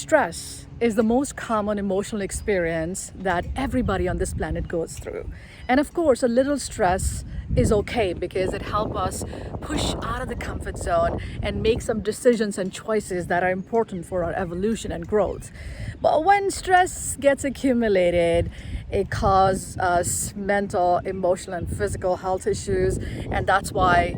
Stress is the most common emotional experience that everybody on this planet goes through. And of course, a little stress is okay because it helps us push out of the comfort zone and make some decisions and choices that are important for our evolution and growth. But when stress gets accumulated, it causes us mental, emotional, and physical health issues. And that's why,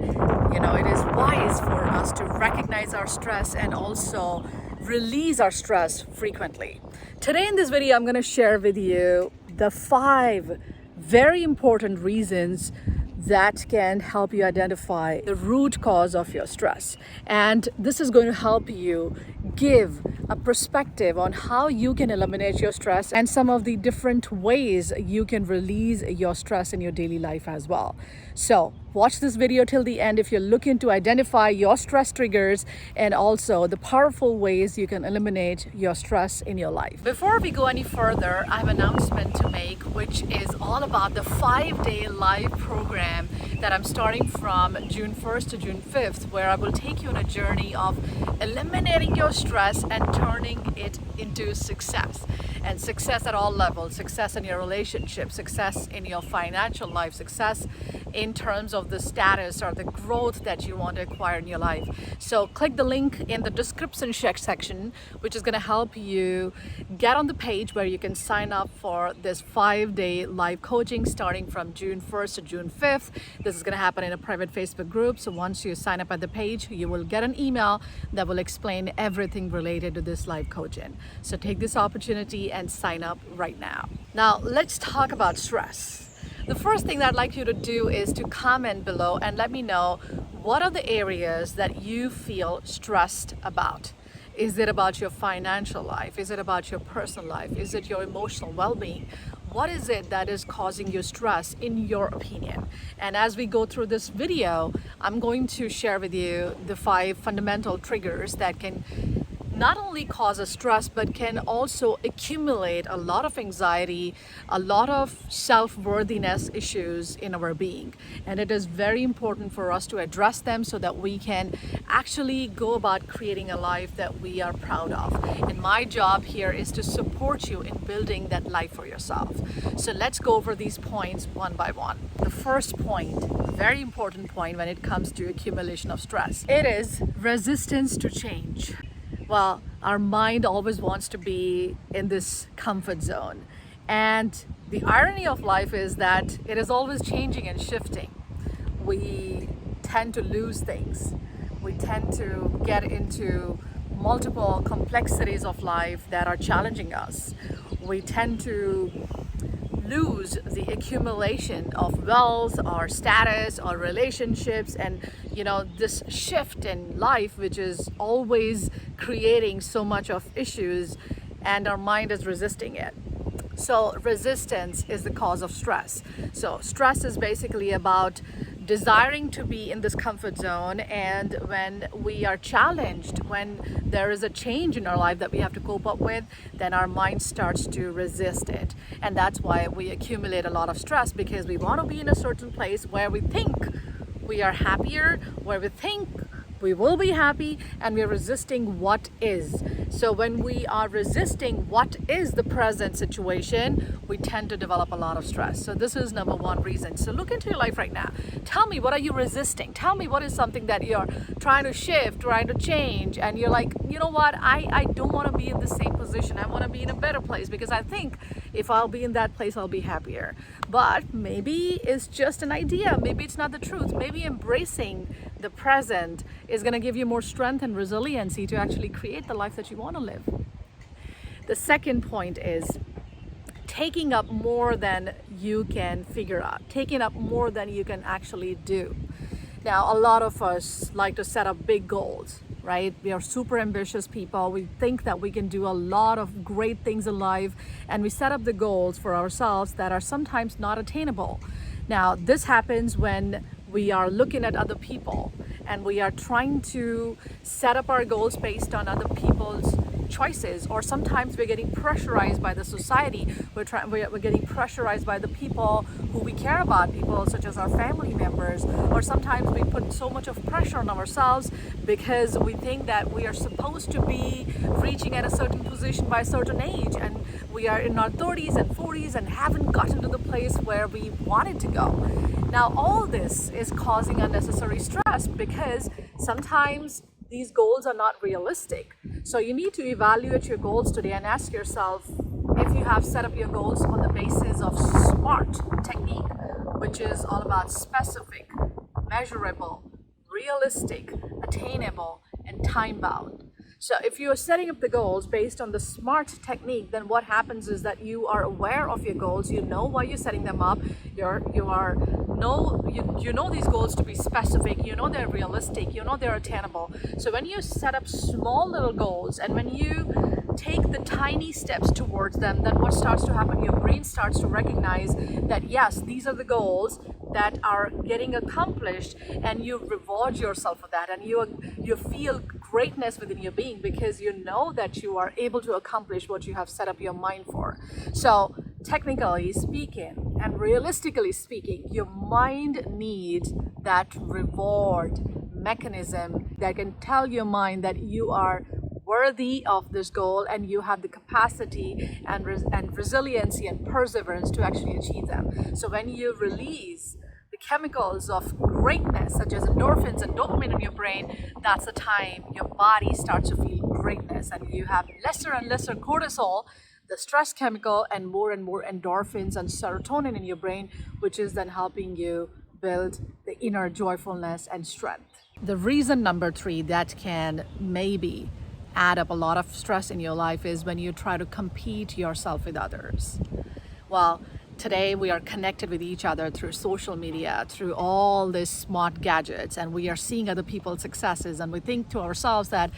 it is wise for us to recognize our stress and also release our stress frequently. Today in this video, I'm going to share with you the 5 very important reasons that can help you identify the root cause of your stress. And this is going to help you give a perspective on how you can eliminate your stress and some of the different ways you can release your stress in your daily life as well. So watch this video till the end if you're looking to identify your stress triggers and also the powerful ways you can eliminate your stress in your life. Before we go any further, I have an announcement to make, which is all about the 5-day live program that I'm starting from June 1st to June 5th, where I will take you on a journey of eliminating your stress and turning it into success. And success at all levels, success in your relationship, success in your financial life, success in terms of the status or the growth that you want to acquire in your life. So click the link in the description section, which is going to help you get on the page where you can sign up for this 5-day live coaching starting from June 1st to June 5th. This is going to happen in a private Facebook group. So once you sign up at the page, you will get an email that will explain everything related to this live coaching. So take this opportunity and sign up right now. Now let's talk about stress. The first thing that I'd like you to do is to comment below and let me know what are the areas that you feel stressed about. Is it about your financial life? Is it about your personal life? Is it your emotional well-being? What is it that is causing you stress in your opinion? And as we go through this video, I'm going to share with you the 5 fundamental triggers that can not only cause us stress, but can also accumulate a lot of anxiety, a lot of self-worthiness issues in our being. And it is very important for us to address them so that we can actually go about creating a life that we are proud of. And my job here is to support you in building that life for yourself. So let's go over these points one by one. The first point, very important point when it comes to accumulation of stress, it is resistance to change. Well, our mind always wants to be in this comfort zone. And the irony of life is that it is always changing and shifting. We tend to lose things. We tend to get into multiple complexities of life that are challenging us. We tend to lose the accumulation of wealth or status or relationships, and this shift in life, which is always creating so much of issues, and our mind is resisting it. So resistance is the cause of stress. So stress is basically about desiring to be in this comfort zone, and when we are challenged, when there is a change in our life that we have to cope up with, then our mind starts to resist it. And that's why we accumulate a lot of stress, because we want to be in a certain place where we think we are happier, where we think we will be happy, and we're resisting what is. So when we are resisting what is the present situation, we tend to develop a lot of stress. So this is number 1 reason. So look into your life right now. Tell me, what are you resisting? Tell me what is something that you're trying to shift, trying to change, and you're like, you know what, I don't want to be in the same position. I want to be in a better place because I think if I'll be in that place, I'll be happier. But maybe it's just an idea. Maybe it's not the truth. Maybe embracing the present is going to give you more strength and resiliency to actually create the life that you want to live. The second point is taking up more than you can figure out, taking up more than you can actually do. Now, a lot of us like to set up big goals, right? We are super ambitious people. We think that we can do a lot of great things in life, and we set up the goals for ourselves that are sometimes not attainable. Now, this happens when we are looking at other people and we are trying to set up our goals based on other people's choices, or sometimes we're getting pressurized by the society. We're getting pressurized by the people who we care about, people such as our family members, or sometimes we put so much of pressure on ourselves because we think that we are supposed to be reaching at a certain position by a certain age, and we are in our 30s and 40s and haven't gotten to the place where we wanted to go. Now, all this is causing unnecessary stress because sometimes these goals are not realistic. So you need to evaluate your goals today and ask yourself if you have set up your goals on the basis of SMART technique, which is all about specific, measurable, realistic, attainable, and time-bound. So if you are setting up the goals based on the SMART technique, then what happens is that you are aware of your goals, you know why you're setting them up, you know these goals to be specific, you know they're realistic, you know they're attainable. So when you set up small little goals and when you take the tiny steps towards them, then what starts to happen? Your brain starts to recognize that yes, these are the goals that are getting accomplished, and you reward yourself for that, and you feel greatness within your being because you know that you are able to accomplish what you have set up your mind for. So technically speaking and realistically speaking, your mind needs that reward mechanism that can tell your mind that you are worthy of this goal and you have the capacity and resiliency and perseverance to actually achieve them. So when you release the chemicals of greatness such as endorphins and dopamine in your brain, that's the time your body starts to feel greatness, and you have lesser and lesser cortisol, the stress chemical, and more endorphins and serotonin in your brain, which is then helping you build the inner joyfulness and strength. The reason number 3 that can maybe add up a lot of stress in your life is when you try to compete yourself with others. Well, today we are connected with each other through social media, through all these smart gadgets, and we are seeing other people's successes, and we think to ourselves that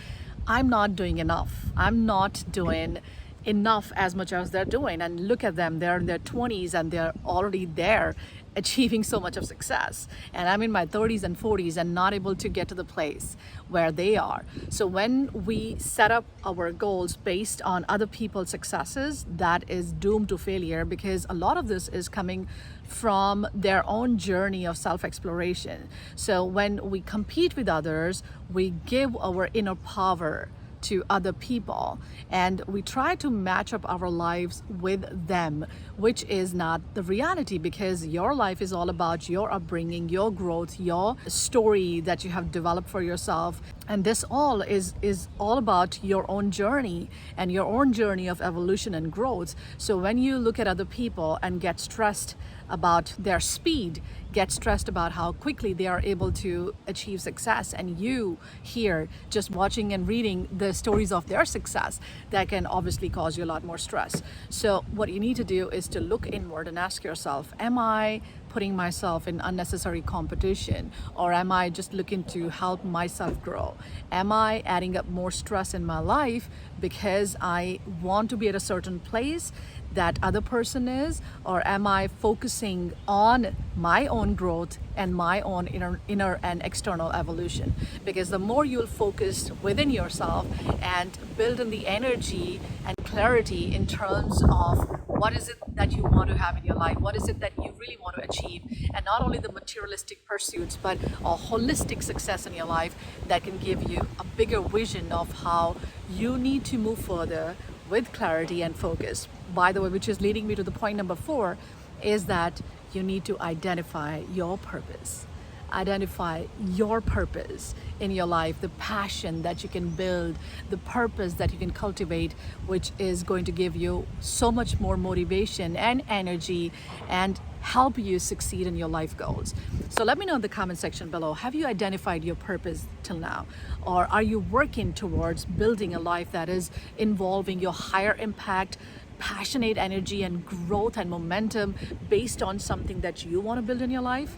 I'm not doing enough. I'm not doing enough as much as they're doing. And look at them, they're in their 20s and they're already there achieving so much of success, and I'm in my 30s and 40s and not able to get to the place where they are. So when we set up our goals based on other people's successes, that is doomed to failure, because a lot of this is coming from their own journey of self-exploration. So when we compete with others, we give our inner power to other people and we try to match up our lives with them, which is not the reality, because your life is all about your upbringing, your growth, your story that you have developed for yourself, and this all is all about your own journey and your own journey of evolution and growth. So when you look at other people and get stressed about their speed, get stressed about how quickly they are able to achieve success, and you here just watching and reading the stories of their success, that can obviously cause you a lot more stress. So what you need to do is to look inward and ask yourself, am I putting myself in unnecessary competition, or am I just looking to help myself grow? Am I adding up more stress in my life because I want to be at a certain place that other person is, or am I focusing on my own growth and my own inner and external evolution? Because the more you'll focus within yourself and build in the energy and clarity in terms of what is it that you want to have in your life, what is it that you really want to achieve, and not only the materialistic pursuits but a holistic success in your life that can give you a bigger vision of how you need to move further with clarity and focus. By the way, which is leading me to the point number 4, is that you need to identify your purpose. Identify your purpose in your life, the passion that you can build, the purpose that you can cultivate, which is going to give you so much more motivation and energy and help you succeed in your life goals. So let me know in the comment section below, have you identified your purpose till now? Or are you working towards building a life that is involving your higher impact, passionate energy and growth and momentum based on something that you want to build in your life?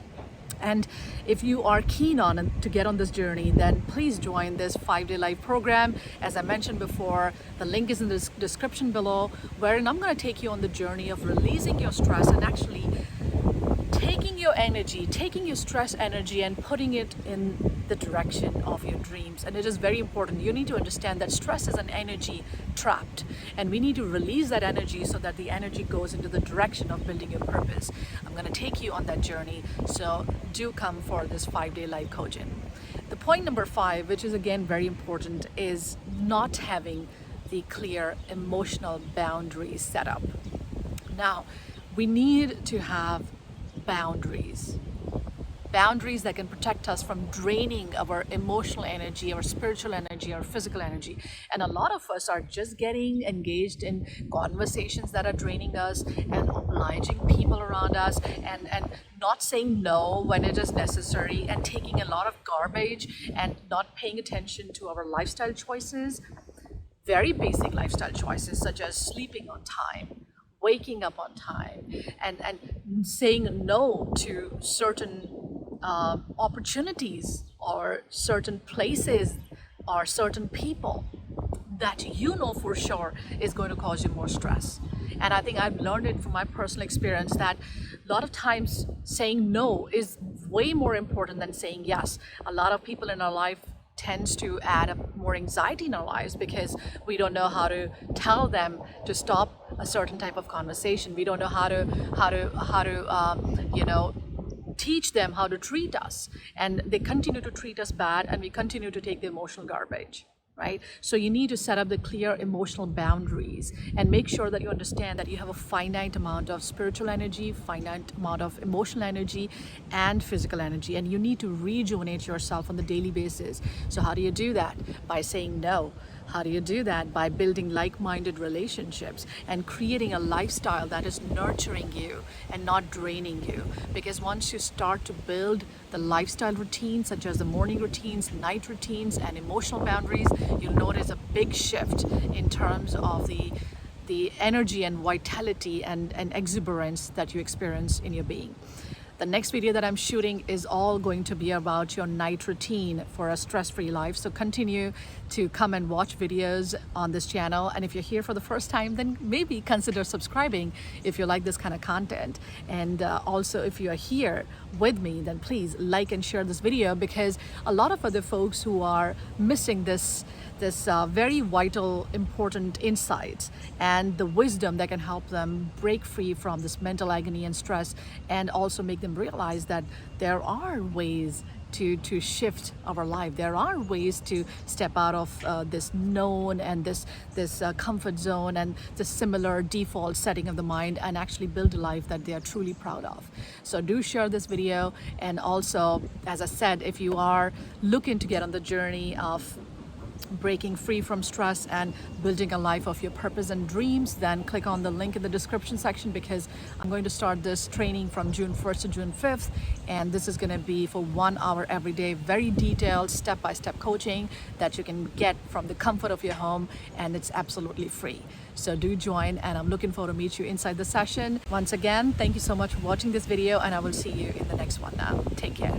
And if you are keen on to get on this journey, then please join this 5-day live program. As I mentioned before, the link is in the description below, wherein I'm going to take you on the journey of releasing your stress and actually taking your energy, taking your stress energy and putting it in the direction of your dreams. And it is very important. You need to understand that stress is an energy trapped, and we need to release that energy so that the energy goes into the direction of building your purpose. I'm going to take you on that journey, so do come for this 5-day live coaching. The point number 5, which is again very important, is not having the clear emotional boundaries set up. Now, we need to have boundaries that can protect us from draining our emotional energy, our spiritual energy, our physical energy. And a lot of us are just getting engaged in conversations that are draining us, and obliging people around us, and not saying no when it is necessary, and taking a lot of garbage and not paying attention to our lifestyle choices, very basic lifestyle choices such as sleeping on time, waking up on time, and saying no to certain opportunities or certain places or certain people that you know for sure is going to cause you more stress. And I think I've learned it from my personal experience that a lot of times saying no is way more important than saying yes. A lot of people in our life tends to add up more anxiety in our lives because we don't know how to tell them to stop a certain type of conversation. We don't know how to teach them how to treat us, and they continue to treat us bad, and we continue to take the emotional garbage. Right? So you need to set up the clear emotional boundaries and make sure that you understand that you have a finite amount of spiritual energy, finite amount of emotional energy, and physical energy, and you need to rejuvenate yourself on the daily basis. So how do you do that? By saying no. How do you do that? By building like-minded relationships and creating a lifestyle that is nurturing you and not draining you. Because once you start to build the lifestyle routines, such as the morning routines, night routines, and emotional boundaries, you'll notice a big shift in terms of the energy and vitality and exuberance that you experience in your being. The next video that I'm shooting is all going to be about your night routine for a stress-free life. So continue to come and watch videos on this channel. And if you're here for the first time, then maybe consider subscribing if you like this kind of content. And also, if you are here with me, then please like and share this video, because a lot of other folks who are missing this very vital, important insights and the wisdom that can help them break free from this mental agony and stress, and also make them realize that there are ways to shift our life. There are ways to step out of this known and this comfort zone and the similar default setting of the mind, and actually build a life that they are truly proud of. So do share this video. And also, as I said, if you are looking to get on the journey of breaking free from stress and building a life of your purpose and dreams, then click on the link in the description section, because I'm going to start this training from June 1st to June 5th, and this is going to be for 1 hour every day, very detailed step-by-step coaching that you can get from the comfort of your home, and it's absolutely free. So do join, and I'm looking forward to meet you inside the session. Once again, thank you so much for watching this video, and I will see you in the next one now. Take care.